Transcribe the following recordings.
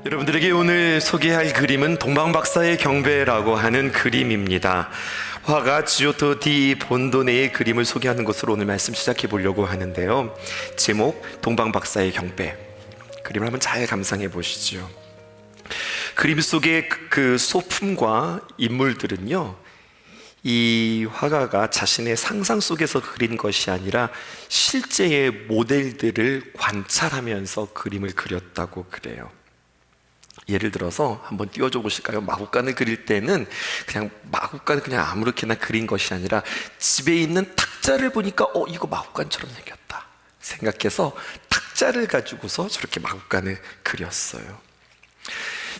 여러분들에게 오늘 소개할 그림은 동방박사의 경배라고 하는 그림입니다. 화가 지오토 디 본도네의 그림을 소개하는 것으로 오늘 말씀 시작해 보려고 하는데요. 제목 동방박사의 경배. 그림을 한번 잘 감상해 보시죠. 그림 속의 그 소품과 인물들은요, 이 화가가 자신의 상상 속에서 그린 것이 아니라 실제의 모델들을 관찰하면서 그림을 그렸다고 그래요. 예를 들어서 한번 띄워줘 보실까요? 마구간을 그릴 때는 그냥 마구간을 그냥 아무렇게나 그린 것이 아니라 집에 있는 탁자를 보니까 이거 마구간처럼 생겼다 생각해서 탁자를 가지고서 저렇게 마구간을 그렸어요.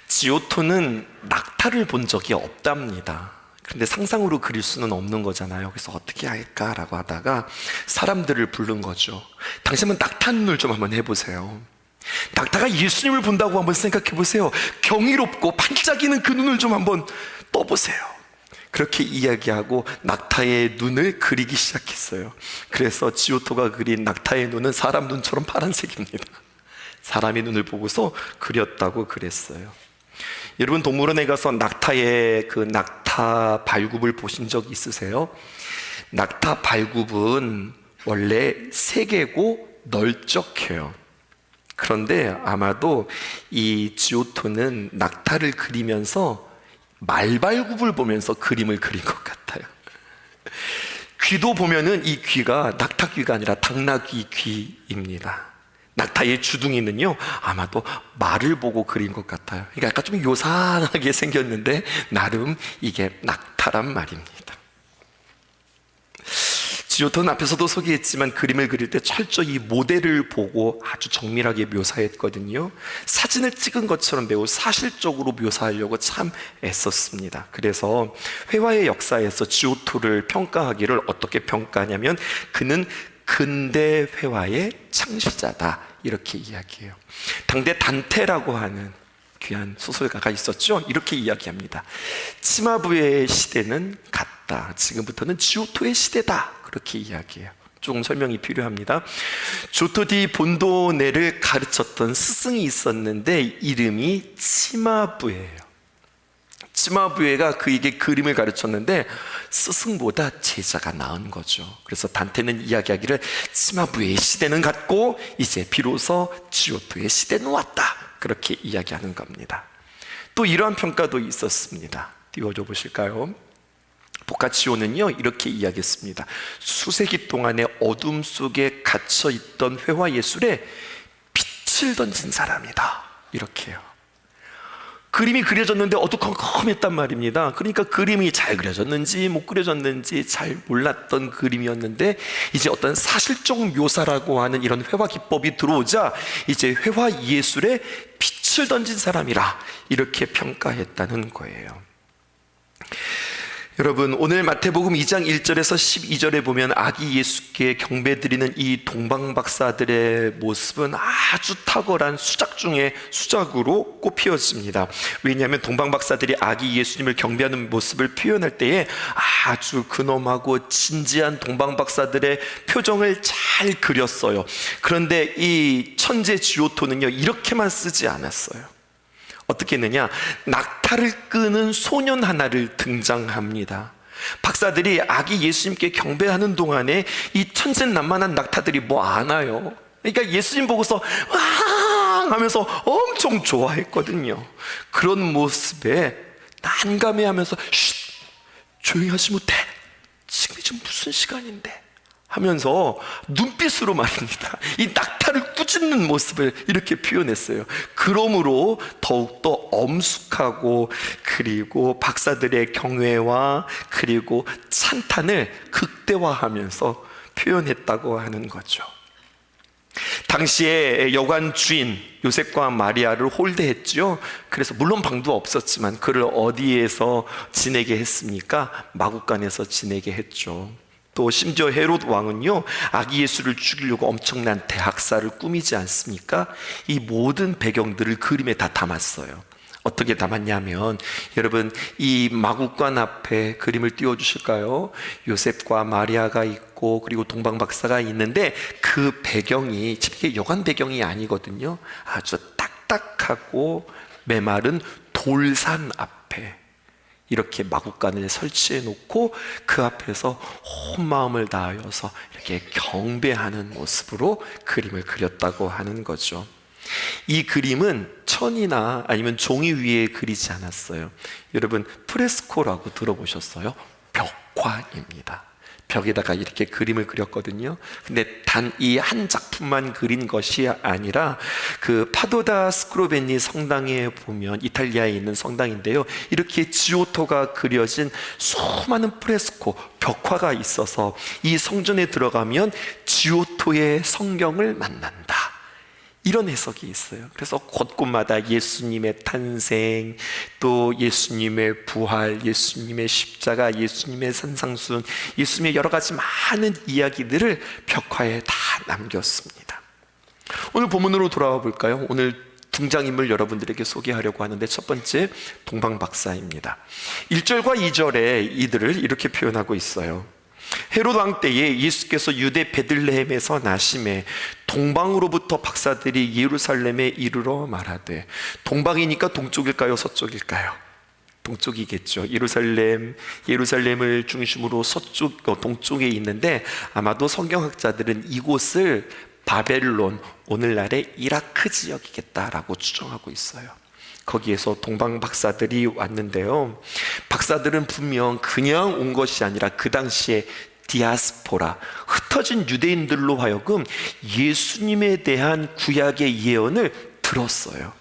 지오토는 낙타를 본 적이 없답니다. 그런데 상상으로 그릴 수는 없는 거잖아요. 그래서 어떻게 할까라고 하다가 사람들을 부른 거죠. 당신은 낙타 눈을 좀 한번 해보세요. 낙타가 예수님을 본다고 한번 생각해 보세요. 경이롭고 반짝이는 그 눈을 좀 한번 떠보세요. 그렇게 이야기하고 낙타의 눈을 그리기 시작했어요. 그래서 지오토가 그린 낙타의 눈은 사람 눈처럼 파란색입니다. 사람의 눈을 보고서 그렸다고 그랬어요. 여러분, 동물원에 가서 낙타의 그 낙타 발굽을 보신 적 있으세요? 낙타 발굽은 원래 세 개고 넓적해요. 그런데 아마도 이 지오토는 낙타를 그리면서 말발굽을 보면서 그림을 그린 것 같아요. 귀도 보면은 이 귀가 낙타 귀가 아니라 당나귀 귀입니다. 낙타의 주둥이는요, 아마도 말을 보고 그린 것 같아요. 그러니까 약간 좀 요상하게 생겼는데 나름 이게 낙타란 말입니다. 지오토는 앞에서도 소개했지만 그림을 그릴 때 철저히 모델을 보고 아주 정밀하게 묘사했거든요. 사진을 찍은 것처럼 매우 사실적으로 묘사하려고 참 애썼습니다. 그래서 회화의 역사에서 지오토를 평가하기를 어떻게 평가하냐면 그는 근대 회화의 창시자다, 이렇게 이야기해요. 당대 단테라고 하는 귀한 소설가가 있었죠. 이렇게 이야기합니다. 치마부의 시대는 갔다. 지금부터는 지오토의 시대다. 그렇게 이야기해요. 조금 설명이 필요합니다. 지오토 디 본도네를 가르쳤던 스승이 있었는데 이름이 치마부예요. 치마부에가 그에게 그림을 가르쳤는데 스승보다 제자가 나은 거죠. 그래서 단테는 이야기하기를 치마부의 시대는 갔고 이제 비로소 지오토의 시대는 왔다, 그렇게 이야기하는 겁니다. 또 이러한 평가도 있었습니다. 띄워줘 보실까요? 보카치오는요, 이렇게 이야기했습니다. 수세기 동안의 어둠 속에 갇혀있던 회화 예술에 빛을 던진 사람이다, 이렇게요. 그림이 그려졌는데 어두컴컴했단 말입니다. 그러니까 그림이 잘 그려졌는지 못 그려졌는지 잘 몰랐던 그림이었는데 이제 어떤 사실적 묘사라고 하는 이런 회화 기법이 들어오자 이제 회화 예술에 빛을 던진 사람이라, 이렇게 평가했다는 거예요. 여러분, 오늘 마태복음 2장 1절에서 12절에 보면 아기 예수께 경배드리는 이 동방박사들의 모습은 아주 탁월한 수작 중에 수작으로 꼽혀집니다. 왜냐하면 동방박사들이 아기 예수님을 경배하는 모습을 표현할 때에 아주 근엄하고 진지한 동방박사들의 표정을 잘 그렸어요. 그런데 이 천재 지오토는요, 이렇게만 쓰지 않았어요. 어떻게 했느냐? 낙타를 끄는 소년 하나를 등장합니다. 박사들이 아기 예수님께 경배하는 동안에 이 천진난만한 낙타들이 뭐 아나요? 그러니까 예수님 보고서 왕 하면서 엄청 좋아했거든요. 그런 모습에 난감해하면서 쉿, 조용히 하지 못해, 지금 무슨 시간인데 하면서 눈빛으로 말입니다, 이 낙타를 꾸짖는 모습을 이렇게 표현했어요. 그러므로 더욱더 엄숙하고 그리고 박사들의 경외와 그리고 찬탄을 극대화하면서 표현했다고 하는 거죠. 당시에 여관 주인 요셉과 마리아를 홀대했죠. 그래서 물론 방도 없었지만 그를 어디에서 지내게 했습니까? 마구간에서 지내게 했죠. 또 심지어 헤롯 왕은요, 아기 예수를 죽이려고 엄청난 대학살을 꾸미지 않습니까? 이 모든 배경들을 그림에 다 담았어요. 어떻게 담았냐면, 여러분, 이 마구간 앞에 그림을 띄워주실까요? 요셉과 마리아가 있고 그리고 동방박사가 있는데 그 배경이 이게 여관 배경이 아니거든요. 아주 딱딱하고 메마른 돌산 앞에 이렇게 마구간을 설치해 놓고 그 앞에서 온 마음을 다하여서 이렇게 경배하는 모습으로 그림을 그렸다고 하는 거죠. 이 그림은 천이나 아니면 종이 위에 그리지 않았어요. 여러분, 프레스코라고 들어보셨어요? 벽화입니다. 벽에다가 이렇게 그림을 그렸거든요. 근데 단 이 한 작품만 그린 것이 아니라 그 파도다 스크로베니 성당에 보면, 이탈리아에 있는 성당인데요, 이렇게 지오토가 그려진 수많은 프레스코, 벽화가 있어서 이 성전에 들어가면 지오토의 성경을 만난다, 이런 해석이 있어요. 그래서 곳곳마다 예수님의 탄생, 또 예수님의 부활, 예수님의 십자가, 예수님의 산상순, 예수님의 여러 가지 많은 이야기들을 벽화에 다 남겼습니다. 오늘 본문으로 돌아와 볼까요? 오늘 등장인물 여러분들에게 소개하려고 하는데, 첫 번째 동방박사입니다. 1절과 2절에 이들을 이렇게 표현하고 있어요. 헤롯 왕 때에 예수께서 유대 베들레헴에서 나심에 동방으로부터 박사들이 예루살렘에 이르러 말하되. 동방이니까 동쪽일까요, 서쪽일까요? 동쪽이겠죠. 예루살렘을 중심으로 동쪽에 있는데, 아마도 성경학자들은 이곳을 바벨론, 오늘날의 이라크 지역이겠다라고 추정하고 있어요. 거기에서 동방 박사들이 왔는데요, 박사들은 분명 그냥 온 것이 아니라 그 당시에 디아스포라, 흩어진 유대인들로 하여금 예수님에 대한 구약의 예언을 들었어요.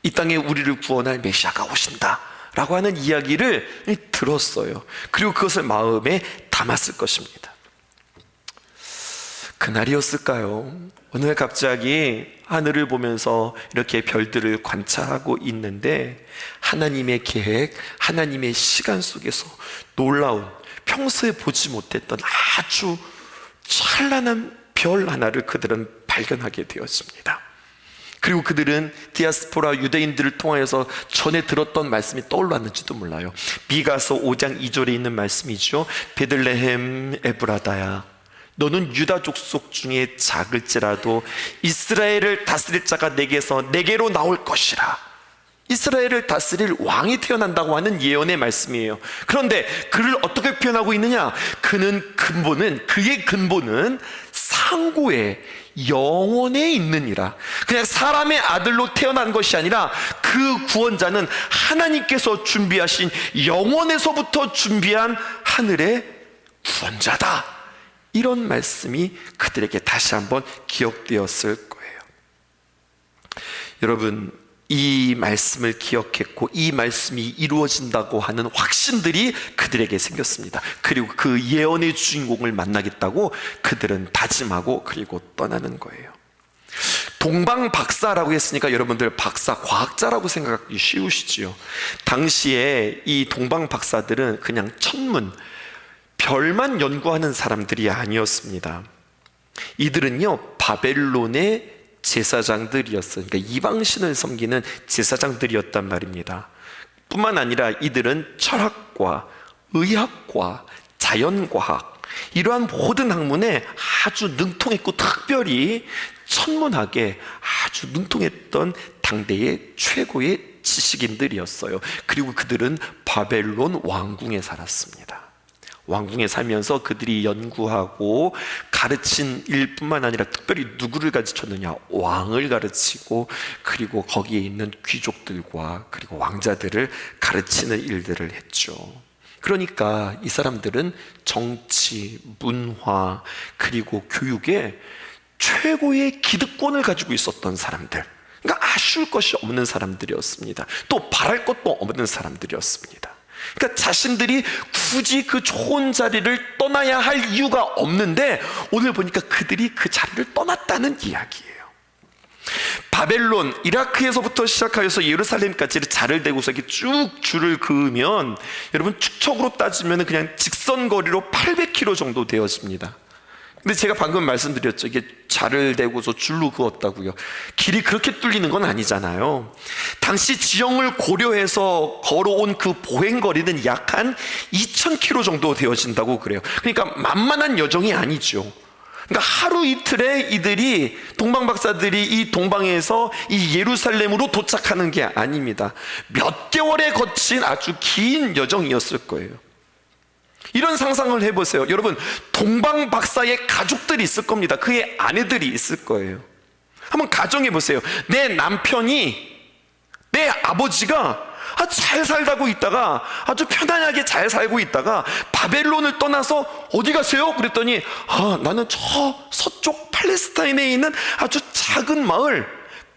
이 땅에 우리를 구원할 메시아가 오신다 라고 하는 이야기를 들었어요. 그리고 그것을 마음에 담았을 것입니다. 그날이었을까요? 어느 날 갑자기 하늘을 보면서 이렇게 별들을 관찰하고 있는데, 하나님의 계획, 하나님의 시간 속에서 놀라운, 평소에 보지 못했던 아주 찬란한 별 하나를 그들은 발견하게 되었습니다. 그리고 그들은 디아스포라 유대인들을 통하여서 전에 들었던 말씀이 떠올랐는지도 몰라요. 미가서 5장 2절에 있는 말씀이죠. 베들레헴 에브라다야, 너는 유다 족속 중에 작을지라도 이스라엘을 다스릴 자가 내게로 나올 것이라. 이스라엘을 다스릴 왕이 태어난다고 하는 예언의 말씀이에요. 그런데 그를 어떻게 표현하고 있느냐? 그의 근본은 상고에, 영원에 있느니라. 그냥 사람의 아들로 태어난 것이 아니라 그 구원자는 하나님께서 준비하신, 영원에서부터 준비한 하늘의 구원자다, 이런 말씀이 그들에게 다시 한번 기억되었을 거예요. 여러분, 이 말씀을 기억했고 이 말씀이 이루어진다고 하는 확신들이 그들에게 생겼습니다. 그리고 그 예언의 주인공을 만나겠다고 그들은 다짐하고 그리고 떠나는 거예요. 동방박사라고 했으니까 여러분들 박사, 과학자라고 생각하기 쉬우시지요. 당시에 이 동방박사들은 그냥 천문, 별만 연구하는 사람들이 아니었습니다. 이들은요, 바벨론의 제사장들이었어요. 그러니까 이방신을 섬기는 제사장들이었단 말입니다. 뿐만 아니라 이들은 철학과 의학과 자연과학, 이러한 모든 학문에 아주 능통했고, 특별히 천문학에 아주 능통했던 당대의 최고의 지식인들이었어요. 그리고 그들은 바벨론 왕궁에 살았습니다. 왕궁에 살면서 그들이 연구하고 가르친 일뿐만 아니라 특별히 누구를 가르쳤느냐? 왕을 가르치고, 그리고 거기에 있는 귀족들과 그리고 왕자들을 가르치는 일들을 했죠. 그러니까 이 사람들은 정치, 문화, 그리고 교육에 최고의 기득권을 가지고 있었던 사람들, 그러니까 아쉬울 것이 없는 사람들이었습니다. 또 바랄 것도 없는 사람들이었습니다. 그러니까 자신들이 굳이 그 좋은 자리를 떠나야 할 이유가 없는데, 오늘 보니까 그들이 그 자리를 떠났다는 이야기예요. 바벨론, 이라크에서부터 시작하여서 예루살렘까지를 자를 대고서 이렇게 쭉 줄을 그으면, 여러분 축척으로 따지면 그냥 직선거리로 800km 정도 되어집니다. 근데 제가 방금 말씀드렸죠. 이게 자를 대고서 줄로 그었다고요. 길이 그렇게 뚫리는 건 아니잖아요. 당시 지형을 고려해서 걸어온 그 보행거리는 약 한 2000km 정도 되어진다고 그래요. 그러니까 만만한 여정이 아니죠. 그러니까 하루 이틀에 이들이 동방박사들이 이 동방에서 이 예루살렘으로 도착하는 게 아닙니다. 몇 개월에 거친 아주 긴 여정이었을 거예요. 이런 상상을 해보세요. 여러분, 동방박사의 가족들이 있을 겁니다. 그의 아내들이 있을 거예요. 한번 가정해 보세요. 내 남편이, 내 아버지가 잘 살다고 있다가, 아주 편안하게 잘 살고 있다가 바벨론을 떠나서 어디 가세요? 그랬더니 나는 저 서쪽 팔레스타인에 있는 아주 작은 마을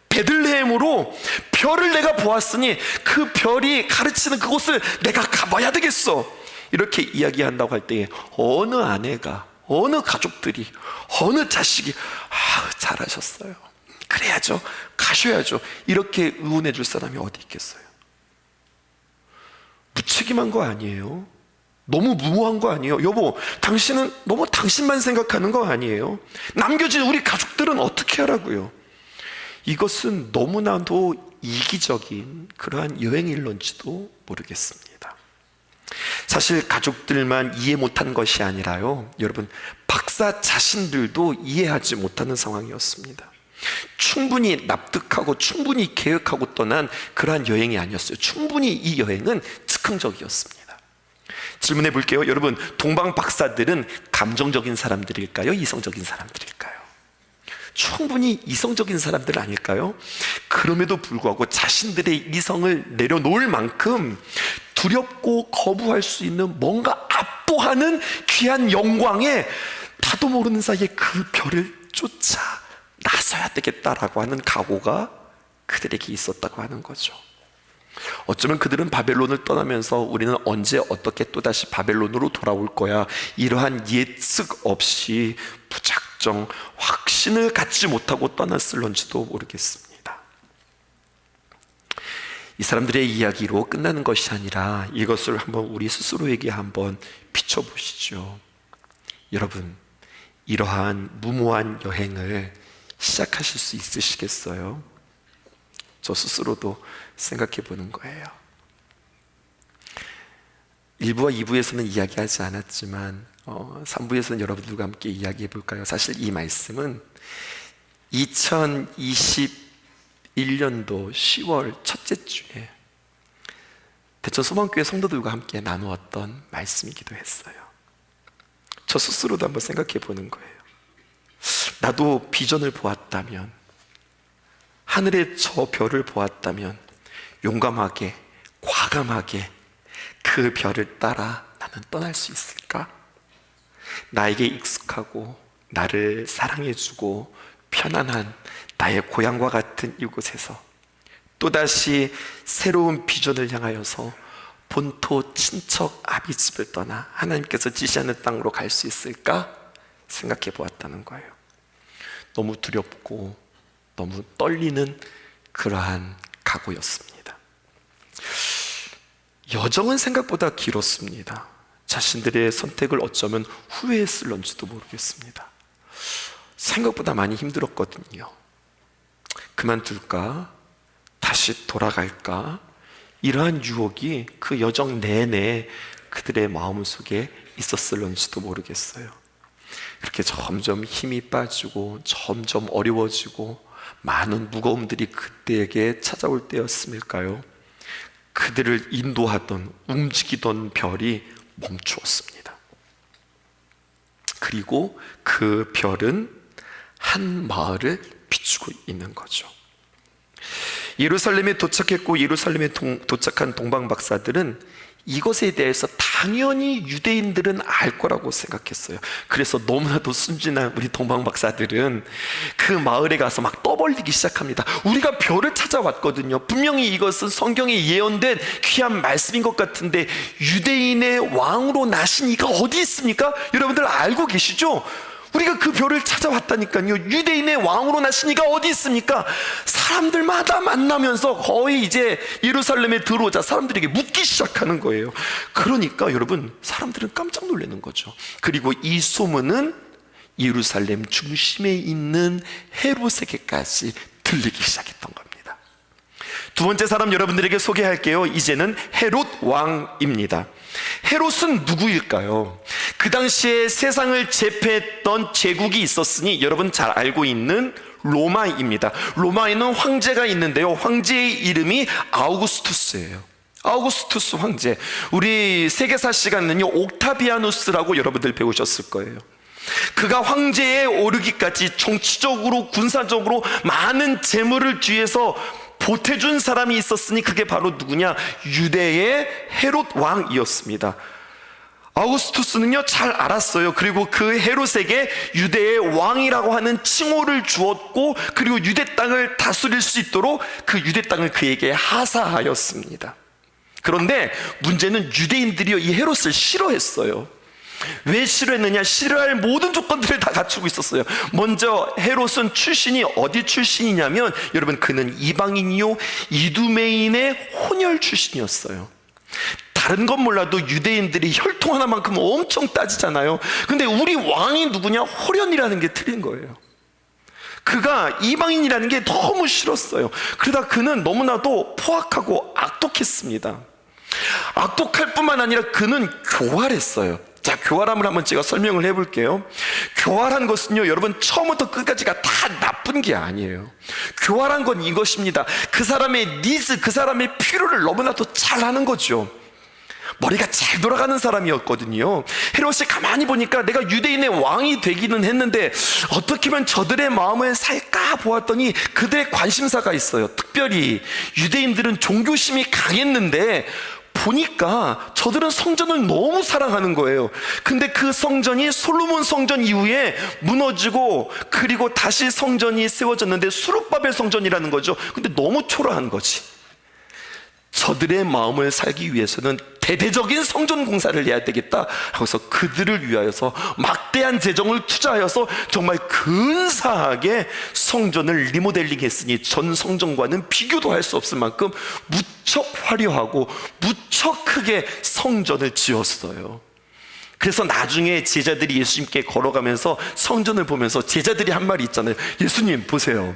베들레헴으로 별을 내가 보았으니 그 별이 가르치는 그곳을 내가 가봐야 되겠어. 이렇게 이야기한다고 할 때에 어느 아내가, 어느 가족들이, 어느 자식이 잘하셨어요, 그래야죠, 가셔야죠, 이렇게 응원해 줄 사람이 어디 있겠어요? 무책임한 거 아니에요? 너무 무모한 거 아니에요? 여보, 당신은 너무 당신만 생각하는 거 아니에요? 남겨진 우리 가족들은 어떻게 하라고요? 이것은 너무나도 이기적인 그러한 여행일런지도 모르겠습니다. 사실 가족들만 이해 못한 것이 아니라요, 여러분, 박사 자신들도 이해하지 못하는 상황이었습니다. 충분히 납득하고 충분히 계획하고 떠난 그러한 여행이 아니었어요. 충분히 이 여행은 즉흥적이었습니다. 질문해 볼게요. 여러분, 동방 박사들은 감정적인 사람들일까요? 이성적인 사람들일까요? 충분히 이성적인 사람들 아닐까요? 그럼에도 불구하고 자신들의 이성을 내려놓을 만큼 두렵고 거부할 수 있는 뭔가 압도하는 귀한 영광에 나도 모르는 사이에 그 별을 쫓아 나서야 되겠다라고 하는 각오가 그들에게 있었다고 하는 거죠. 어쩌면 그들은 바벨론을 떠나면서 우리는 언제 어떻게 또다시 바벨론으로 돌아올 거야, 이러한 예측 없이 무작정 확신을 갖지 못하고 떠났을런지도 모르겠습니다. 이 사람들의 이야기로 끝나는 것이 아니라 이것을 한번 우리 스스로에게 한번 비춰보시죠. 여러분, 이러한 무모한 여행을 시작하실 수 있으시겠어요? 저 스스로도 생각해 보는 거예요. 1부와 2부에서는 이야기하지 않았지만 3부에서는 여러분들과 함께 이야기해 볼까요? 사실 이 말씀은 2021년도 10월 첫째 주에 대천 소망교회 성도들과 함께 나누었던 말씀이기도 했어요. 저 스스로도 한번 생각해 보는 거예요. 나도 비전을 보았다면, 하늘의 저 별을 보았다면 용감하게, 과감하게 그 별을 따라 나는 떠날 수 있을까? 나에게 익숙하고 나를 사랑해주고 편안한 나의 고향과 같은 이곳에서 또다시 새로운 비전을 향하여서 본토 친척 아비집을 떠나 하나님께서 지시하는 땅으로 갈 수 있을까? 생각해 보았다는 거예요. 너무 두렵고 너무 떨리는 그러한 각오였습니다. 여정은 생각보다 길었습니다. 자신들의 선택을 어쩌면 후회했을런지도 모르겠습니다. 생각보다 많이 힘들었거든요. 그만둘까? 다시 돌아갈까? 이러한 유혹이 그 여정 내내 그들의 마음속에 있었을런지도 모르겠어요. 그렇게 점점 힘이 빠지고 점점 어려워지고 많은 무거움들이 그때에게 찾아올 때였음일까요? 그들을 인도하던, 움직이던 별이 멈추었습니다. 그리고 그 별은 한 마을을 비추고 있는 거죠. 예루살렘에 도착했고 예루살렘에 도착한 동방 박사들은 이것에 대해서 당연히 유대인들은 알 거라고 생각했어요. 그래서 너무나도 순진한 우리 동방 박사들은 그 마을에 가서 막 떠벌리기 시작합니다. 우리가 별을 찾아왔거든요. 분명히 이것은 성경에 예언된 귀한 말씀인 것 같은데 유대인의 왕으로 나신 이가 어디 있습니까? 여러분들 알고 계시죠? 우리가 그 별을 찾아왔다니까요. 유대인의 왕으로 나신 이가 어디 있습니까? 사람들마다 만나면서 거의 이제 예루살렘에 들어오자 사람들에게 묻기 시작하는 거예요. 그러니까 여러분, 사람들은 깜짝 놀라는 거죠. 그리고 이 소문은 예루살렘 중심에 있는 헤롯에게까지 들리기 시작했던 겁니다. 두 번째 사람 여러분들에게 소개할게요. 이제는 헤롯 왕입니다. 헤롯은 누구일까요? 그 당시에 세상을 제패했던 제국이 있었으니 여러분 잘 알고 있는 로마입니다. 로마에는 황제가 있는데요, 황제의 이름이 아우구스투스예요. 아우구스투스 황제. 우리 세계사 시간은요 옥타비아누스라고 여러분들 배우셨을 거예요. 그가 황제에 오르기까지 정치적으로 군사적으로 많은 재물을 뒤에서 보태준 사람이 있었으니 그게 바로 누구냐? 유대의 헤롯 왕이었습니다. 아우구스투스는요 잘 알았어요. 그리고 그 헤롯에게 유대의 왕이라고 하는 칭호를 주었고, 그리고 유대 땅을 다스릴 수 있도록 그 유대 땅을 그에게 하사하였습니다. 그런데 문제는 유대인들이요 이 헤롯을 싫어했어요. 왜 싫어했느냐? 싫어할 모든 조건들을 다 갖추고 있었어요. 먼저 헤롯은 출신이 어디 출신이냐면, 여러분 그는 이방인이요 이두메인의 혼혈 출신이었어요. 다른 건 몰라도 유대인들이 혈통 하나만큼 엄청 따지잖아요. 근데 우리 왕이 누구냐? 호련이라는 게 틀린 거예요. 그가 이방인이라는 게 너무 싫었어요. 그러다 그는 너무나도 포악하고 악독했습니다. 악독할 뿐만 아니라 그는 교활했어요. 자, 교활함을 한번 제가 설명을 해볼게요. 교활한 것은요 여러분 처음부터 끝까지가 다 나쁜 게 아니에요. 교활한 건 이것입니다. 그 사람의 니즈, 그 사람의 필요를 너무나도 잘 아는 거죠. 머리가 잘 돌아가는 사람이었거든요. 헤롯이 가만히 보니까 내가 유대인의 왕이 되기는 했는데 어떻게 하면 저들의 마음을 살까 보았더니 그들의 관심사가 있어요. 특별히 유대인들은 종교심이 강했는데 보니까 저들은 성전을 너무 사랑하는 거예요. 근데 그 성전이 솔로몬 성전 이후에 무너지고, 그리고 다시 성전이 세워졌는데 수룹바벨 성전이라는 거죠. 근데 너무 초라한 거지. 저들의 마음을 살기 위해서는 대대적인 성전 공사를 해야 되겠다 하고서 그들을 위하여서 막대한 재정을 투자하여서 정말 근사하게 성전을 리모델링 했으니 전 성전과는 비교도 할 수 없을 만큼 무척 화려하고 무척 크게 성전을 지었어요. 그래서 나중에 제자들이 예수님께 걸어가면서 성전을 보면서 제자들이 한 말이 있잖아요. 예수님 보세요,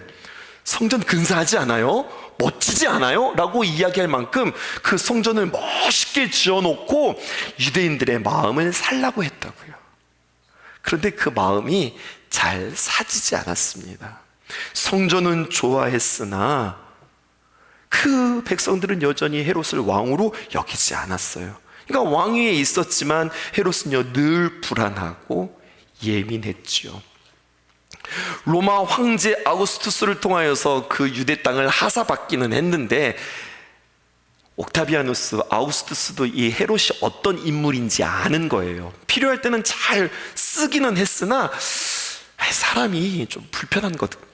성전 근사하지 않아요? 멋지지 않아요? 라고 이야기할 만큼 그 성전을 멋있게 지어놓고 유대인들의 마음을 살라고 했다고요. 그런데 그 마음이 잘 사지지 않았습니다. 성전은 좋아했으나 그 백성들은 여전히 헤롯을 왕으로 여기지 않았어요. 그러니까 왕위에 있었지만 헤롯은요 늘 불안하고 예민했지요. 로마 황제 아우구스투스를 통하여서 그 유대 땅을 하사받기는 했는데, 옥타비아누스, 아우구스투스도 이 헤롯이 어떤 인물인지 아는 거예요. 필요할 때는 잘 쓰기는 했으나 사람이 좀 불편한 거거든요.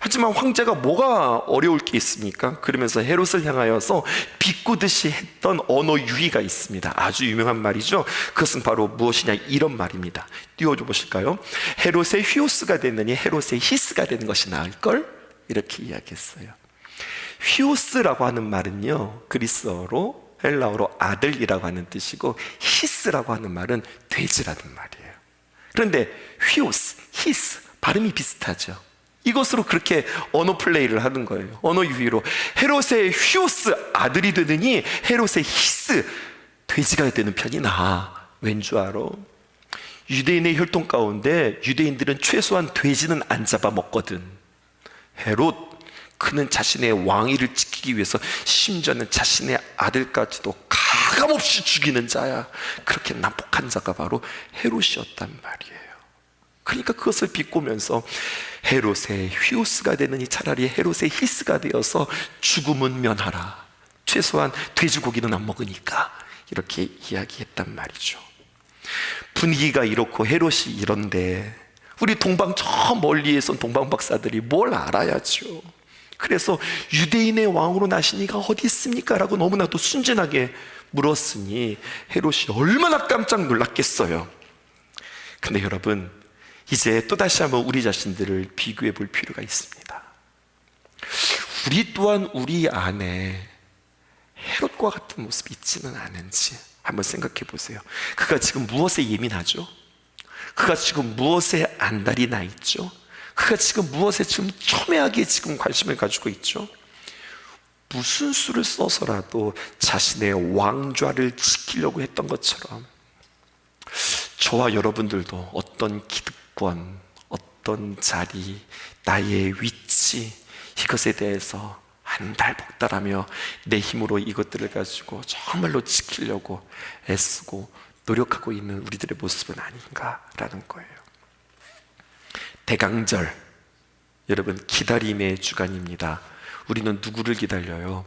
하지만 황제가 뭐가 어려울 게 있습니까? 그러면서 헤롯을 향하여서 비꼬듯이 했던 언어 유희가 있습니다. 아주 유명한 말이죠. 그것은 바로 무엇이냐, 이런 말입니다. 띄워줘 보실까요? 헤롯의 휘오스가 됐느니 헤롯의 히스가 되는 것이 나을걸? 이렇게 이야기했어요. 휘오스라고 하는 말은요 그리스어로, 헬라어로 아들이라고 하는 뜻이고, 히스라고 하는 말은 돼지라는 말이에요. 그런데 휘오스, 히스 발음이 비슷하죠. 이것으로 그렇게 언어 플레이를 하는 거예요. 언어 유희로 헤롯의 휘오스 아들이 되느니 헤롯의 히스 돼지가 되는 편이 나아. 왠 줄 알아? 유대인의 혈통 가운데 유대인들은 최소한 돼지는 안 잡아먹거든. 헤롯, 그는 자신의 왕위를 지키기 위해서 심지어는 자신의 아들까지도 가감없이 죽이는 자야. 그렇게 난폭한 자가 바로 헤롯이었단 말이에요. 그러니까 그것을 비꼬면서 헤롯의 휘오스가 되느니 차라리 헤롯의 히스가 되어서 죽음은 면하라. 최소한 돼지고기는 안 먹으니까. 이렇게 이야기했단 말이죠. 분위기가 이렇고 헤롯이 이런데 우리 동방 저 멀리에선 동방 박사들이 뭘 알아야죠. 그래서 유대인의 왕으로 나신 이가 어디 있습니까? 라고 너무나도 순진하게 물었으니 헤롯이 얼마나 깜짝 놀랐겠어요. 근데 여러분, 이제 또다시 한번 우리 자신들을 비교해 볼 필요가 있습니다. 우리 또한 우리 안에 헤롯과 같은 모습이 있지는 않은지 한번 생각해 보세요. 그가 지금 무엇에 예민하죠? 그가 지금 무엇에 안달이 나 있죠? 그가 지금 무엇에 지금 첨예하게 지금 관심을 가지고 있죠? 무슨 수를 써서라도 자신의 왕좌를 지키려고 했던 것처럼 저와 여러분들도 어떤 기득권, 어떤 자리, 나의 위치, 이것에 대해서 안달복달하며 내 힘으로 이것들을 가지고 정말로 지키려고 애쓰고 노력하고 있는 우리들의 모습은 아닌가라는 거예요. 대강절, 여러분, 기다림의 주간입니다. 우리는 누구를 기다려요?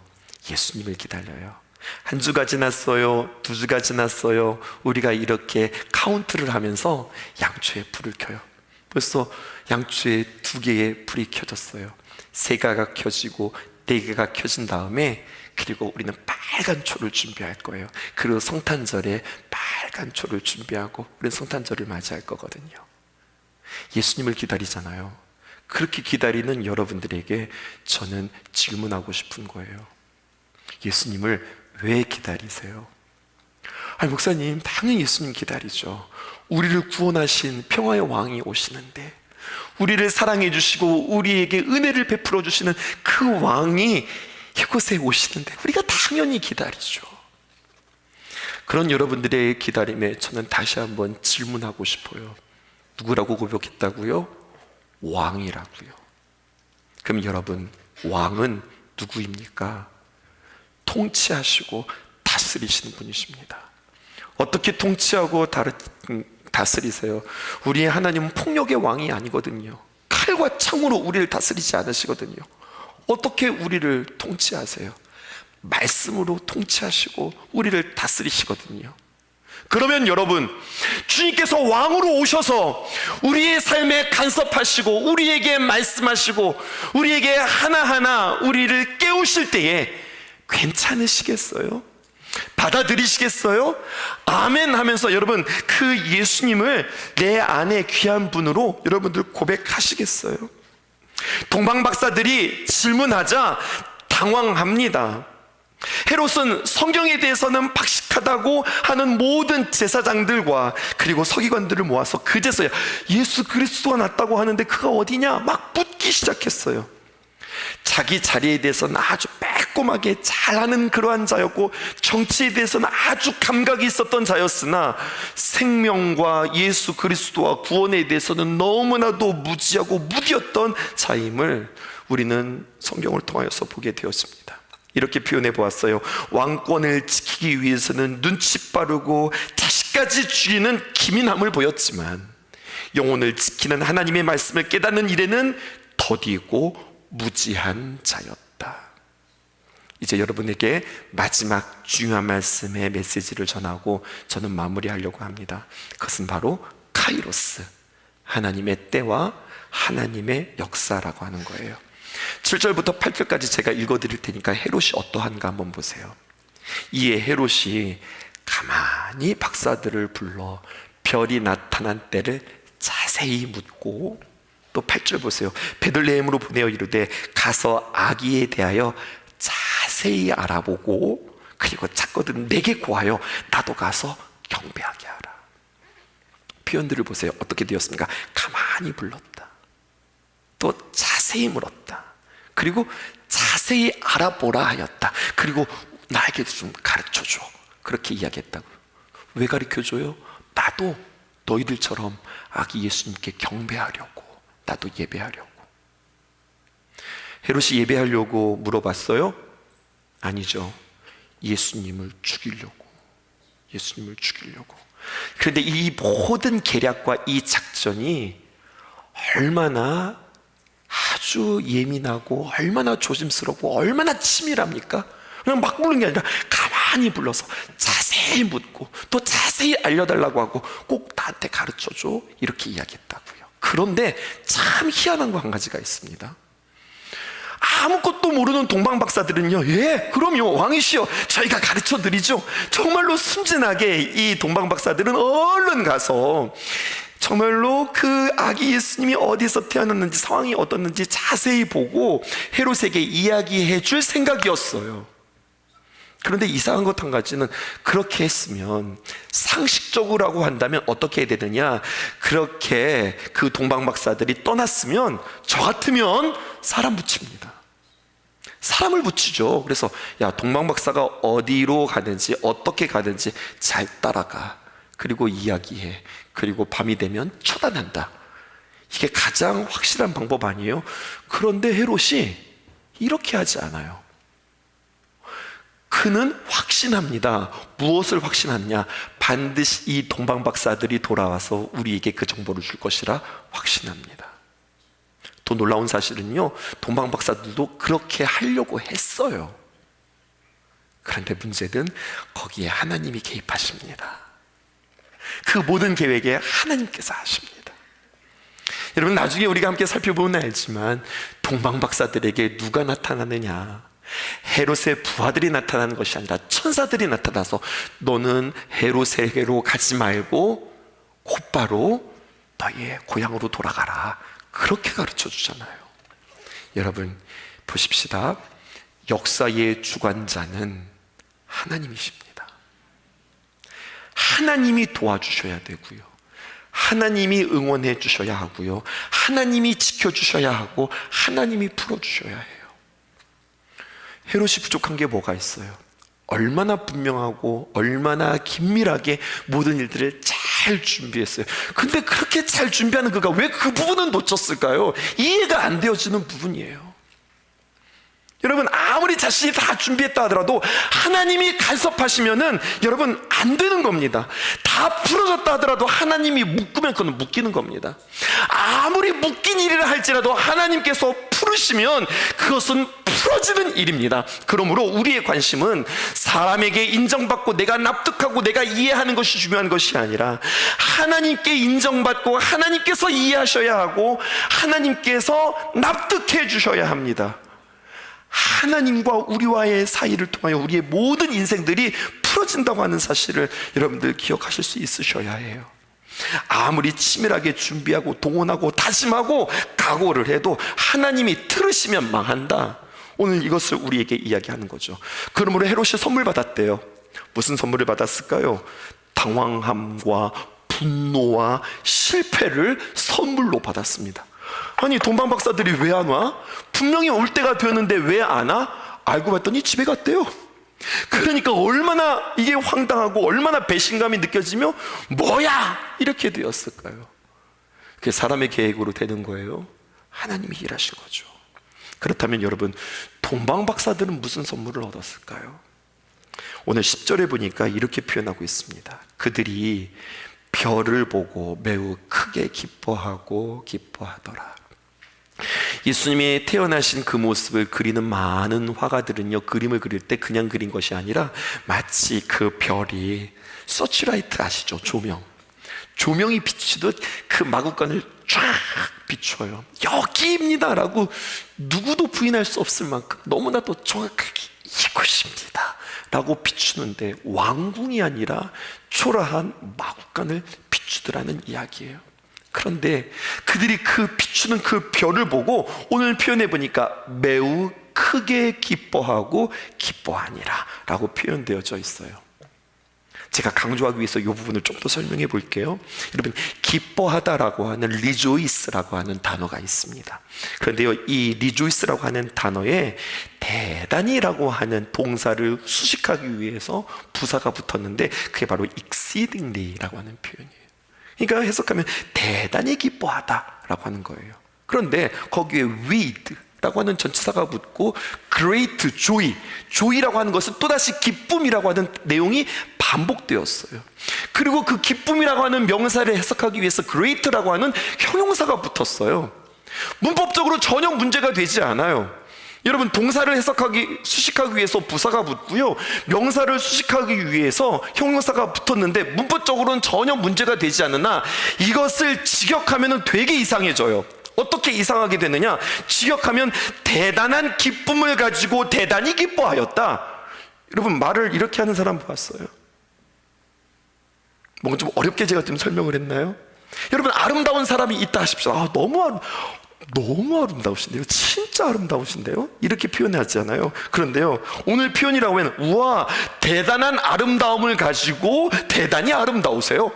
예수님을 기다려요. 한 주가 지났어요. 두 주가 지났어요. 우리가 이렇게 카운트를 하면서 양초에 불을 켜요. 벌써 양초에 2개의 불이 켜졌어요. 3개가 켜지고 4개가 켜진 다음에 그리고 우리는 빨간 초를 준비할 거예요. 그리고 성탄절에 빨간 초를 준비하고 우리는 성탄절을 맞이할 거거든요. 예수님을 기다리잖아요. 그렇게 기다리는 여러분들에게 저는 질문하고 싶은 거예요. 예수님을 왜 기다리세요? 아니, 목사님, 당연히 예수님 기다리죠. 우리를 구원하신 평화의 왕이 오시는데, 우리를 사랑해 주시고 우리에게 은혜를 베풀어 주시는 그 왕이 이곳에 오시는데 우리가 당연히 기다리죠. 그런 여러분들의 기다림에 저는 다시 한번 질문하고 싶어요. 누구라고 고백했다고요? 왕이라고요. 그럼 여러분, 왕은 누구입니까? 통치하시고 다스리시는 분이십니다. 어떻게 통치하고 다스리세요? 우리의 하나님은 폭력의 왕이 아니거든요. 칼과 창으로 우리를 다스리지 않으시거든요. 어떻게 우리를 통치하세요? 말씀으로 통치하시고 우리를 다스리시거든요. 그러면 여러분, 주님께서 왕으로 오셔서 우리의 삶에 간섭하시고 우리에게 말씀하시고 우리에게 하나하나 우리를 깨우실 때에 괜찮으시겠어요? 받아들이시겠어요? 아멘 하면서 여러분, 그 예수님을 내 안에 귀한 분으로 여러분들 고백하시겠어요? 동방박사들이 질문하자 당황합니다. 헤롯은 성경에 대해서는 박식하다고 하는 모든 제사장들과 그리고 서기관들을 모아서 그제서야 예수 그리스도가 낫다고 하는데 그가 어디냐? 막 묻기 시작했어요. 자기 자리에 대해서는 아주 빼꼼하게 잘하는 그러한 자였고 정치에 대해서는 아주 감각이 있었던 자였으나 생명과 예수 그리스도와 구원에 대해서는 너무나도 무지하고 무디었던 자임을 우리는 성경을 통하여서 보게 되었습니다. 이렇게 표현해 보았어요. 왕권을 지키기 위해서는 눈치 빠르고 자식까지 죽이는 기민함을 보였지만 영혼을 지키는 하나님의 말씀을 깨닫는 일에는 더디고 무지한 자였다. 이제 여러분에게 마지막 중요한 말씀의 메시지를 전하고 저는 마무리하려고 합니다. 그것은 바로 카이로스, 하나님의 때와 하나님의 역사라고 하는 거예요. 7절부터 8절까지 제가 읽어드릴 테니까 헤롯이 어떠한가 한번 보세요. 이에 헤롯이 가만히 박사들을 불러 별이 나타난 때를 자세히 묻고, 또 8절 보세요. 베들레헴으로 보내어 이르되 가서 아기에 대하여 자세히 알아보고 그리고 찾거든 내게 구하여 나도 가서 경배하게 하라. 표현들을 보세요. 어떻게 되었습니까? 가만히 불렀다, 또 자세히 물었다, 그리고 자세히 알아보라 하였다, 그리고 나에게 좀 가르쳐줘, 그렇게 이야기했다고. 왜 가르쳐줘요? 나도 너희들처럼 아기 예수님께 경배하려고, 나도 예배하려고. 헤롯이 예배하려고 물어봤어요? 아니죠. 예수님을 죽이려고. 예수님을 죽이려고. 그런데 이 모든 계략과 이 작전이 얼마나 아주 예민하고 얼마나 조심스럽고 얼마나 치밀합니까? 그냥 막 부르는 게 아니라 가만히 불러서 자세히 묻고 또 자세히 알려달라고 하고 꼭 나한테 가르쳐줘, 이렇게 이야기했다고요. 그런데 참 희한한 거 한 가지가 있습니다. 아무것도 모르는 동방박사들은요, 예, 그럼요, 왕이시여, 저희가 가르쳐 드리죠. 정말로 순진하게 이 동방박사들은 얼른 가서 정말로 그 아기 예수님이 어디서 태어났는지, 상황이 어떻는지 자세히 보고 헤롯에게 이야기해 줄 생각이었어요. 그런데 이상한 것 한 가지는, 그렇게 했으면 상식적으로라고 한다면 어떻게 해야 되느냐, 그렇게 그 동방박사들이 떠났으면 저 같으면 사람 붙입니다. 사람을 붙이죠. 그래서 야, 동방박사가 어디로 가든지 어떻게 가든지 잘 따라가. 그리고 이야기해. 그리고 밤이 되면 처단한다. 이게 가장 확실한 방법 아니에요? 그런데 헤롯이 이렇게 하지 않아요. 그는 확신합니다. 무엇을 확신하느냐? 반드시 이 동방박사들이 돌아와서 우리에게 그 정보를 줄 것이라 확신합니다. 또 놀라운 사실은요, 동방박사들도 그렇게 하려고 했어요. 그런데 문제는 거기에 하나님이 개입하십니다. 그 모든 계획에 하나님께서 하십니다. 여러분, 나중에 우리가 함께 살펴보면 알지만 동방박사들에게 누가 나타나느냐? 헤롯의 부하들이 나타나는 것이 아니라 천사들이 나타나서 너는 헤롯에게로 가지 말고 곧바로 너희의 고향으로 돌아가라. 그렇게 가르쳐 주잖아요. 여러분 보십시다. 역사의 주관자는 하나님이십니다. 하나님이 도와주셔야 되고요, 하나님이 응원해 주셔야 하고요, 하나님이 지켜주셔야 하고, 하나님이 풀어주셔야 해요. 헤롯이 부족한 게 뭐가 있어요? 얼마나 분명하고 얼마나 긴밀하게 모든 일들을 잘 준비했어요. 근데 그렇게 잘 준비하는 그가 왜 그 부분은 놓쳤을까요? 이해가 안 되어지는 부분이에요. 여러분, 아무리 자신이 다 준비했다 하더라도 하나님이 간섭하시면은 여러분 안 되는 겁니다. 다 풀어졌다 하더라도 하나님이 묶으면 그건 묶이는 겁니다. 아무리 묶인 일이라 할지라도 하나님께서 풀으시면 그것은 풀어지는 일입니다. 그러므로 우리의 관심은 사람에게 인정받고 내가 납득하고 내가 이해하는 것이 중요한 것이 아니라 하나님께 인정받고 하나님께서 이해하셔야 하고 하나님께서 납득해 주셔야 합니다. 하나님과 우리와의 사이를 통하여 우리의 모든 인생들이 풀어진다고 하는 사실을 여러분들 기억하실 수 있으셔야 해요. 아무리 치밀하게 준비하고 동원하고 다짐하고 각오를 해도 하나님이 틀으시면 망한다. 오늘 이것을 우리에게 이야기하는 거죠. 그러므로 헤롯이 선물 받았대요. 무슨 선물을 받았을까요? 당황함과 분노와 실패를 선물로 받았습니다. 아니, 동방박사들이 왜 안 와? 분명히 올 때가 되었는데 왜 안 와? 알고 봤더니 집에 갔대요. 그러니까 얼마나 이게 황당하고 얼마나 배신감이 느껴지며 뭐야? 이렇게 되었을까요? 그게 사람의 계획으로 되는 거예요? 하나님이 일하신 거죠. 그렇다면 여러분, 동방박사들은 무슨 선물을 얻었을까요? 오늘 10절에 보니까 이렇게 표현하고 있습니다. 그들이 별을 보고 매우 크게 기뻐하더라. 예수님이 태어나신 그 모습을 그리는 많은 화가들은요, 그림을 그릴 때 그냥 그린 것이 아니라 마치 그 별이 서치라이트 아시죠? 조명이 비치듯 그 마구간을 쫙 비춰요. 여기입니다 라고 누구도 부인할 수 없을 만큼 너무나도 정확하게 이곳입니다 라고 비추는데 왕궁이 아니라 초라한 마구간을 비추더라는 이야기예요. 그런데 그들이 그 비추는 그 별을 보고 오늘 표현해 보니까 매우 크게 기뻐하니라 라고 표현되어져 있어요. 제가 강조하기 위해서 이 부분을 좀 더 설명해 볼게요. 여러분, 기뻐하다라고 하는 리조이스라고 하는 단어가 있습니다. 그런데요, 이 리조이스라고 하는 단어에 대단히라고 하는 동사를 수식하기 위해서 부사가 붙었는데 그게 바로 exceedingly라고 하는 표현이에요. 그러니까 해석하면 대단히 기뻐하다라고 하는 거예요. 그런데 거기에 with 라고 하는 전치사가 붙고 great joy라고 하는 것은 또다시 기쁨이라고 하는 내용이 반복되었어요. 그리고 그 기쁨이라고 하는 명사를 해석하기 위해서 great라고 하는 형용사가 붙었어요. 문법적으로 전혀 문제가 되지 않아요. 여러분, 동사를 수식하기 위해서 부사가 붙고요, 명사를 수식하기 위해서 형용사가 붙었는데 문법적으로는 전혀 문제가 되지 않으나 이것을 직역하면 되게 이상해져요. 어떻게 이상하게 되느냐? 직역하면 대단한 기쁨을 가지고 대단히 기뻐하였다. 여러분, 말을 이렇게 하는 사람 봤어요? 뭔가 좀 어렵게 제가 좀 설명을 했나요? 여러분, 아름다운 사람이 있다 하십시오. 너무 아름다우신데요? 진짜 아름다우신데요? 이렇게 표현하잖아요. 그런데요, 오늘 표현이라고 하면 우와, 대단한 아름다움을 가지고 대단히 아름다우세요.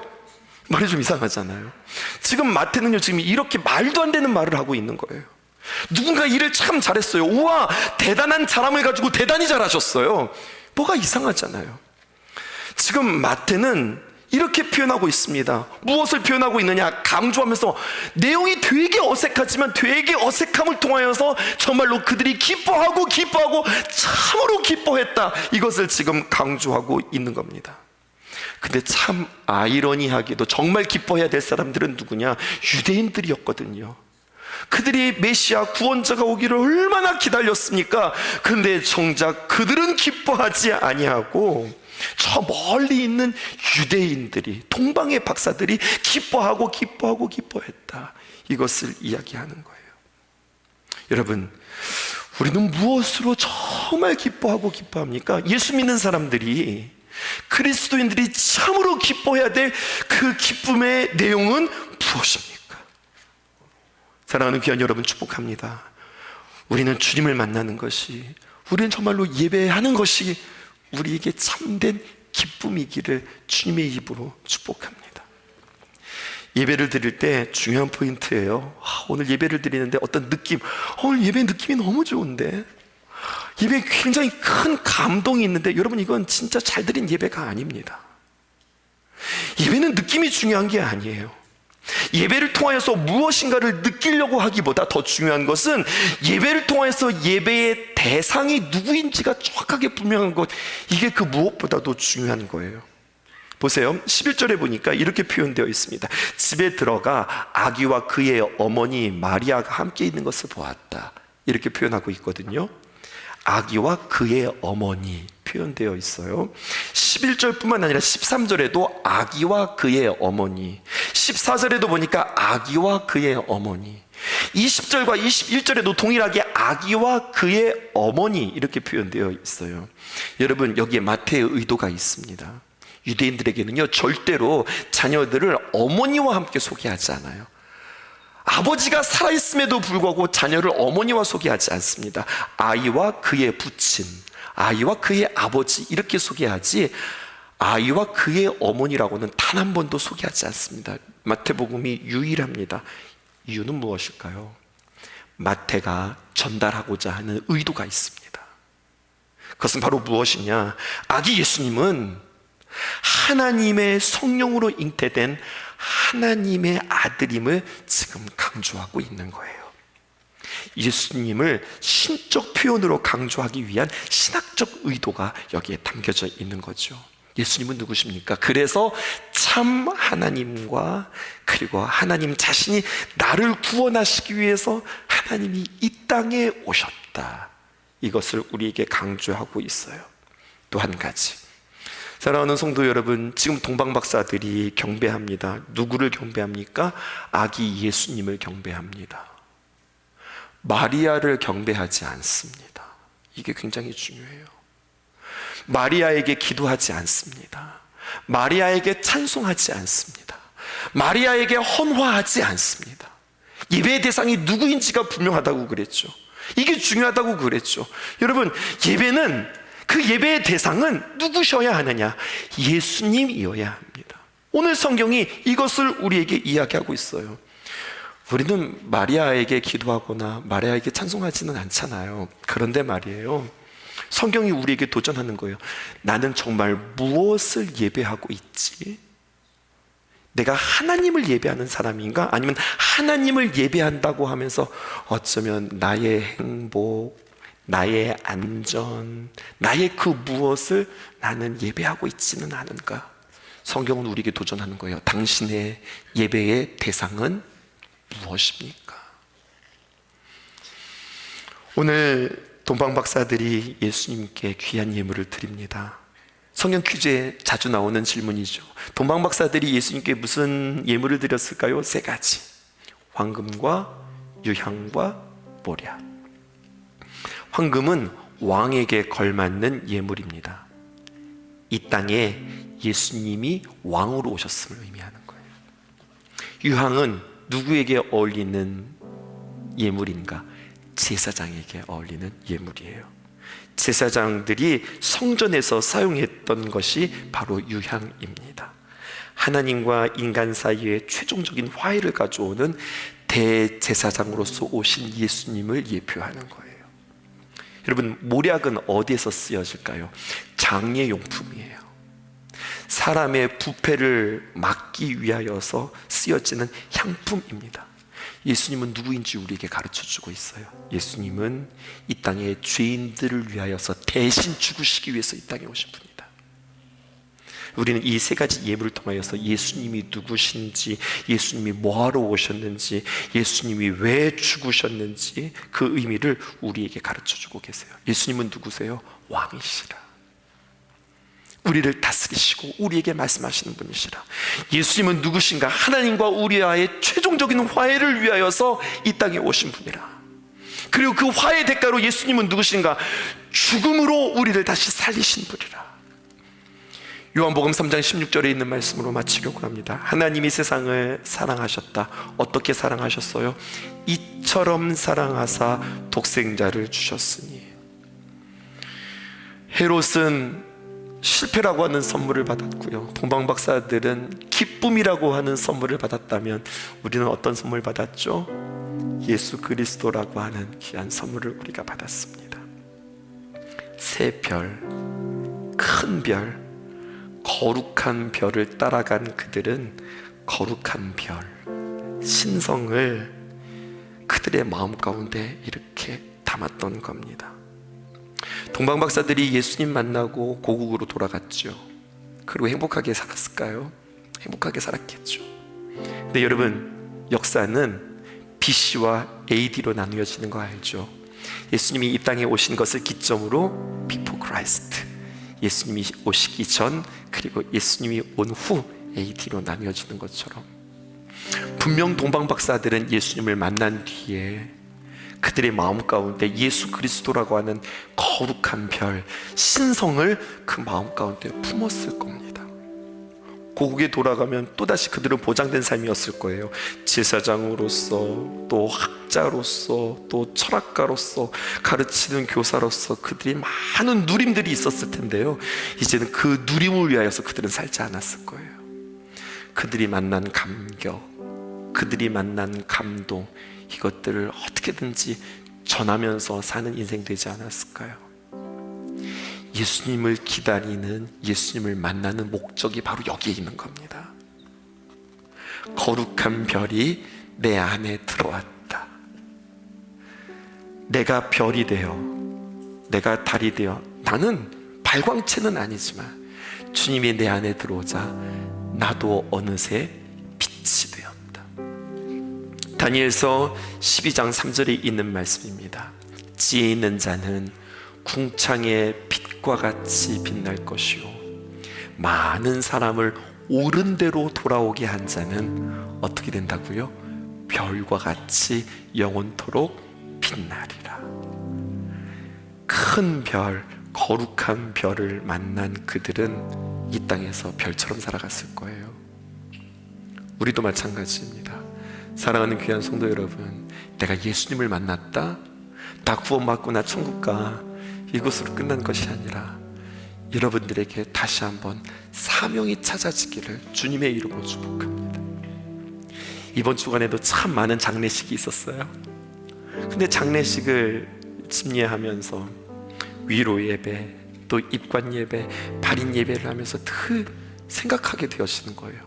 말이 좀 이상하잖아요. 지금 마태는요, 지금 이렇게 말도 안 되는 말을 하고 있는 거예요. 누군가 일을 참 잘했어요. 우와, 대단한 사람을 가지고 대단히 잘하셨어요. 뭐가 이상하잖아요. 지금 마태는 이렇게 표현하고 있습니다. 무엇을 표현하고 있느냐? 강조하면서 내용이 되게 어색하지만 되게 어색함을 통하여서 정말로 그들이 기뻐하고 참으로 기뻐했다, 이것을 지금 강조하고 있는 겁니다. 근데 참 아이러니하게도 정말 기뻐해야 될 사람들은 누구냐? 유대인들이었거든요. 그들이 메시아 구원자가 오기를 얼마나 기다렸습니까? 근데 정작 그들은 기뻐하지 아니하고 저 멀리 있는 유대인들이, 동방의 박사들이 기뻐했다, 이것을 이야기하는 거예요. 여러분, 우리는 무엇으로 정말 기뻐합니까? 예수 믿는 사람들이, 그리스도인들이 참으로 기뻐해야 될 그 기쁨의 내용은 무엇입니까? 사랑하는 귀한 여러분, 축복합니다. 우리는 주님을 만나는 것이, 우리는 정말로 예배하는 것이 우리에게 참된 기쁨이기를 주님의 입으로 축복합니다. 예배를 드릴 때 중요한 포인트예요. 오늘 예배를 드리는데 어떤 느낌, 오늘 예배 느낌이 너무 좋은데, 예배에 굉장히 큰 감동이 있는데, 여러분, 이건 진짜 잘 드린 예배가 아닙니다. 예배는 느낌이 중요한 게 아니에요. 예배를 통하여서 무엇인가를 느끼려고 하기보다 더 중요한 것은 예배를 통해서 예배의 대상이 누구인지가 정확하게 분명한 것, 이게 그 무엇보다도 중요한 거예요. 보세요, 11절에 보니까 이렇게 표현되어 있습니다. 집에 들어가 아기와 그의 어머니 마리아가 함께 있는 것을 보았다, 이렇게 표현하고 있거든요. 아기와 그의 어머니 표현되어 있어요. 11절뿐만 아니라 13절에도 아기와 그의 어머니, 14절에도 보니까 아기와 그의 어머니, 20절과 21절에도 동일하게 아기와 그의 어머니, 이렇게 표현되어 있어요. 여러분, 여기에 마태의 의도가 있습니다. 유대인들에게는요, 절대로 자녀들을 어머니와 함께 소개하지 않아요. 아버지가 살아있음에도 불구하고 자녀를 어머니와 소개하지 않습니다. 아이와 그의 부친, 아이와 그의 아버지, 이렇게 소개하지 아이와 그의 어머니라고는 단 한 번도 소개하지 않습니다. 마태복음이 유일합니다. 이유는 무엇일까요? 마태가 전달하고자 하는 의도가 있습니다. 그것은 바로 무엇이냐? 아기 예수님은 하나님의 성령으로 잉태된 하나님의 아들임을 지금 강조하고 있는 거예요. 예수님을 신적 표현으로 강조하기 위한 신학적 의도가 여기에 담겨져 있는 거죠. 예수님은 누구십니까? 그래서 참 하나님과, 그리고 하나님 자신이 나를 구원하시기 위해서 하나님이 이 땅에 오셨다, 이것을 우리에게 강조하고 있어요. 또 한 가지, 사랑하는 성도 여러분, 지금 동방박사들이 경배합니다. 누구를 경배합니까? 아기 예수님을 경배합니다. 마리아를 경배하지 않습니다. 이게 굉장히 중요해요. 마리아에게 기도하지 않습니다. 마리아에게 찬송하지 않습니다. 마리아에게 헌화하지 않습니다. 예배의 대상이 누구인지가 분명하다고 그랬죠. 이게 중요하다고 그랬죠. 여러분, 예배는, 그 예배의 대상은 누구셔야 하느냐? 예수님이어야 합니다. 오늘 성경이 이것을 우리에게 이야기하고 있어요. 우리는 마리아에게 기도하거나 마리아에게 찬송하지는 않잖아요. 그런데 말이에요, 성경이 우리에게 도전하는 거예요. 나는 정말 무엇을 예배하고 있지? 내가 하나님을 예배하는 사람인가? 아니면 하나님을 예배한다고 하면서 어쩌면 나의 행복, 나의 안전, 나의 그 무엇을 나는 예배하고 있지는 않은가? 성경은 우리에게 도전하는 거예요. 당신의 예배의 대상은 무엇입니까? 오늘 동방박사들이 예수님께 귀한 예물을 드립니다. 성경 퀴즈에 자주 나오는 질문이죠. 동방박사들이 예수님께 무슨 예물을 드렸을까요? 3가지. 황금과 유향과 모략. 황금은 왕에게 걸맞는 예물입니다. 이 땅에 예수님이 왕으로 오셨음을 의미하는 거예요. 유향은 누구에게 어울리는 예물인가? 제사장에게 어울리는 예물이에요. 제사장들이 성전에서 사용했던 것이 바로 유향입니다. 하나님과 인간 사이의 최종적인 화해를 가져오는 대제사장으로서 오신 예수님을 예표하는 거예요. 여러분, 몰약은 어디에서 쓰여질까요? 장례용품이에요. 사람의 부패를 막기 위하여서 쓰여지는 향품입니다. 예수님은 누구인지 우리에게 가르쳐주고 있어요. 예수님은 이 땅의 죄인들을 위하여서 대신 죽으시기 위해서 이 땅에 오신 분입니다. 우리는 이 세 가지 예물을 통하여서 예수님이 누구신지, 예수님이 뭐하러 오셨는지, 예수님이 왜 죽으셨는지 그 의미를 우리에게 가르쳐주고 계세요. 예수님은 누구세요? 왕이시라. 우리를 다스리시고 우리에게 말씀하시는 분이시라. 예수님은 누구신가? 하나님과 우리와의 최종적인 화해를 위하여서 이 땅에 오신 분이라. 그리고 그 화해 대가로 예수님은 누구신가? 죽음으로 우리를 다시 살리신 분이라. 요한복음 3장 16절에 있는 말씀으로 마치려고 합니다. 하나님이 세상을 사랑하셨다. 어떻게 사랑하셨어요? 이처럼 사랑하사 독생자를 주셨으니. 헤롯은 실패라고 하는 선물을 받았고요, 동방박사들은 기쁨이라고 하는 선물을 받았다면 우리는 어떤 선물 받았죠? 예수 그리스도라고 하는 귀한 선물을 우리가 받았습니다. 새 별, 큰 별, 거룩한 별을 따라간 그들은 거룩한 별, 신성을 그들의 마음 가운데 이렇게 담았던 겁니다. 동방박사들이 예수님 만나고 고국으로 돌아갔죠. 그리고 행복하게 살았을까요? 행복하게 살았겠죠. 근데 여러분, 역사는 BC와 AD로 나누어지는 거 알죠? 예수님이 이 땅에 오신 것을 기점으로 Before Christ, 예수님이 오시기 전, 그리고 예수님이 온 후 AD로 나뉘어지는 것처럼, 분명 동방박사들은 예수님을 만난 뒤에 그들의 마음 가운데 예수 그리스도라고 하는 거룩한 별, 신성을 그 마음 가운데 품었을 겁니다. 고국에 돌아가면 또다시 그들은 보장된 삶이었을 거예요. 제사장으로서, 또 학자로서, 또 철학가로서, 가르치는 교사로서 그들이 많은 누림들이 있었을 텐데요, 이제는 그 누림을 위하여서 그들은 살지 않았을 거예요. 그들이 만난 감격, 그들이 만난 감동, 이것들을 어떻게든지 전하면서 사는 인생 되지 않았을까요? 예수님을 기다리는, 예수님을 만나는 목적이 바로 여기에 있는 겁니다. 거룩한 별이 내 안에 들어왔다. 내가 별이 되어, 내가 달이 되어, 나는 발광체는 아니지만 주님이 내 안에 들어오자 나도 어느새 빛이 되었다. 다니엘서 12장 3절에 있는 말씀입니다. 지혜 있는 자는 궁창의 빛과 같이 빛날 것이요, 많은 사람을 옳은 대로 돌아오게 한 자는 어떻게 된다고요? 별과 같이 영원토록 빛나리라. 큰 별, 거룩한 별을 만난 그들은 이 땅에서 별처럼 살아갔을 거예요. 우리도 마찬가지입니다. 사랑하는 귀한 성도 여러분, 내가 예수님을 만났다, 나 구원받고 나 천국 가, 이것으로 끝난 것이 아니라 여러분들에게 다시 한번 사명이 찾아지기를 주님의 이름으로 축복합니다. 이번 주간에도 참 많은 장례식이 있었어요. 근데 장례식을 집례하면서 위로 예배, 또 입관 예배, 발인 예배를 하면서 늘 생각하게 되어지는 거예요.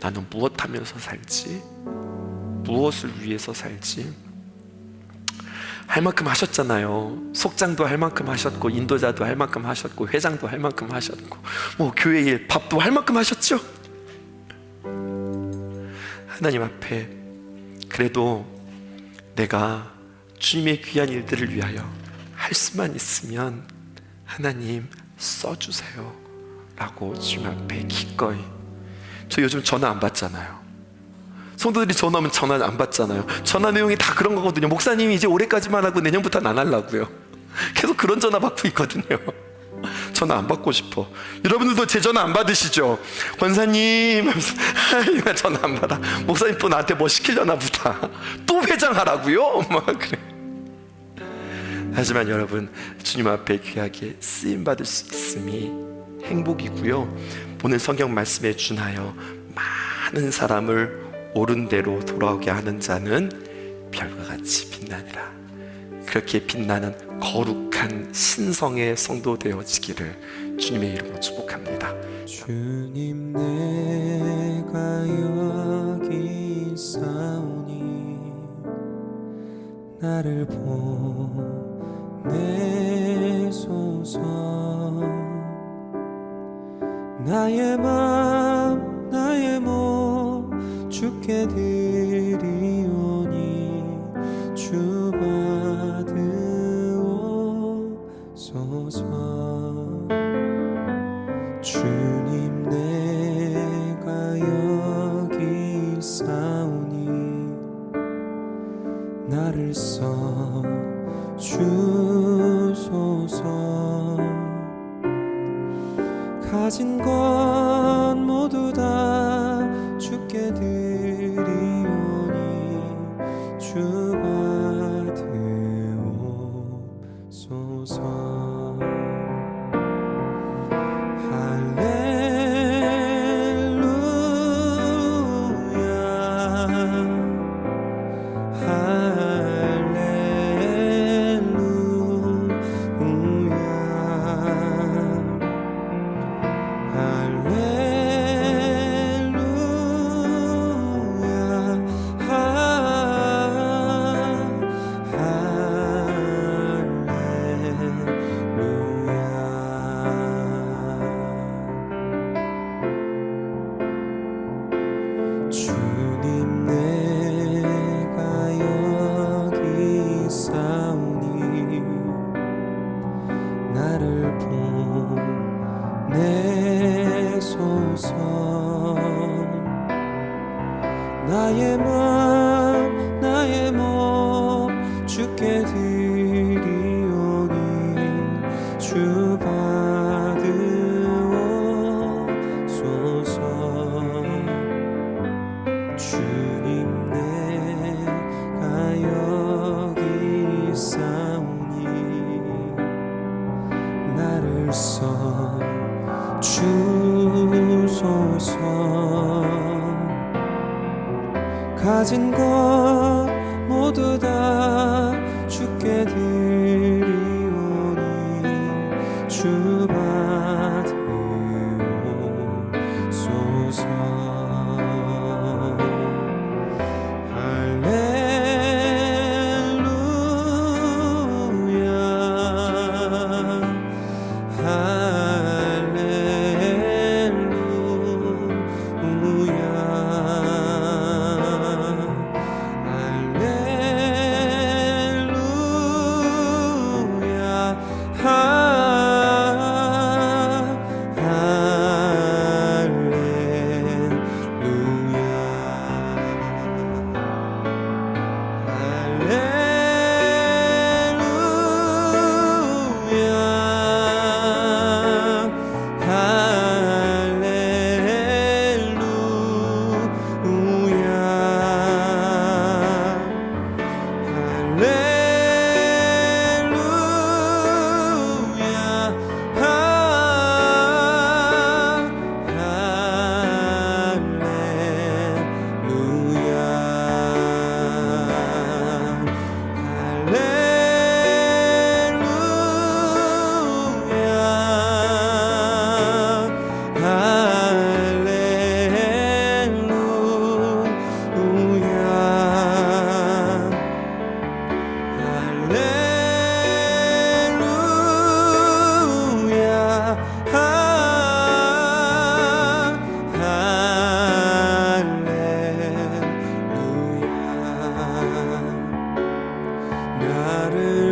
나는 무엇 하면서 살지? 무엇을 위해서 살지? 할 만큼 하셨잖아요. 속장도 할 만큼 하셨고, 인도자도 할 만큼 하셨고, 회장도 할 만큼 하셨고, 뭐 교회 일, 밥도 할 만큼 하셨죠? 하나님 앞에 그래도 내가 주님의 귀한 일들을 위하여 할 수만 있으면 하나님 써주세요 라고 주님 앞에 기꺼이. 저 요즘 전화 안 받잖아요. 성도들이 전화하면 전화 안 받잖아요. 전화 내용이 다 그런 거거든요. 목사님이 이제 올해까지만 하고 내년부터는 안 하려고요. 계속 그런 전화 받고 있거든요. 전화 안 받고 싶어. 여러분들도 제 전화 안 받으시죠? 권사님 하면서 전화 안 받아. 목사님 또 나한테 뭐 시키려나 보다. 또 회장하라고요? 막 그래. 하지만 여러분, 주님 앞에 귀하게 쓰임받을 수 있음이 행복이고요, 오늘 성경 말씀에 준하여 많은 사람을 옳은 대로 돌아오게 하는 자는 별과 같이 빛나니라. 그렇게 빛나는 거룩한 신성의 성도 되어지기를 주님의 이름으로 축복합니다. 주님, 내가 여기 있사오니 나를 보내소서. 나의 맘 나의 몸 주께 드리오니 주 받으옵소서. 주님, 내가 여기 있사오니 나를 써 주소서. 가진 것 모두 다 주께 드리오니 주 받으옵소서. 주님, 내가 여기 있사오니 나를 보내소서. 나의 맘 나의 몸 주께 드리오니 주 받으옵소서. 주님, 내가 여기 있사오니 나를 써 주소서. 가진 것 모두 다 주께 드리오니 주 받으옵소서. 나를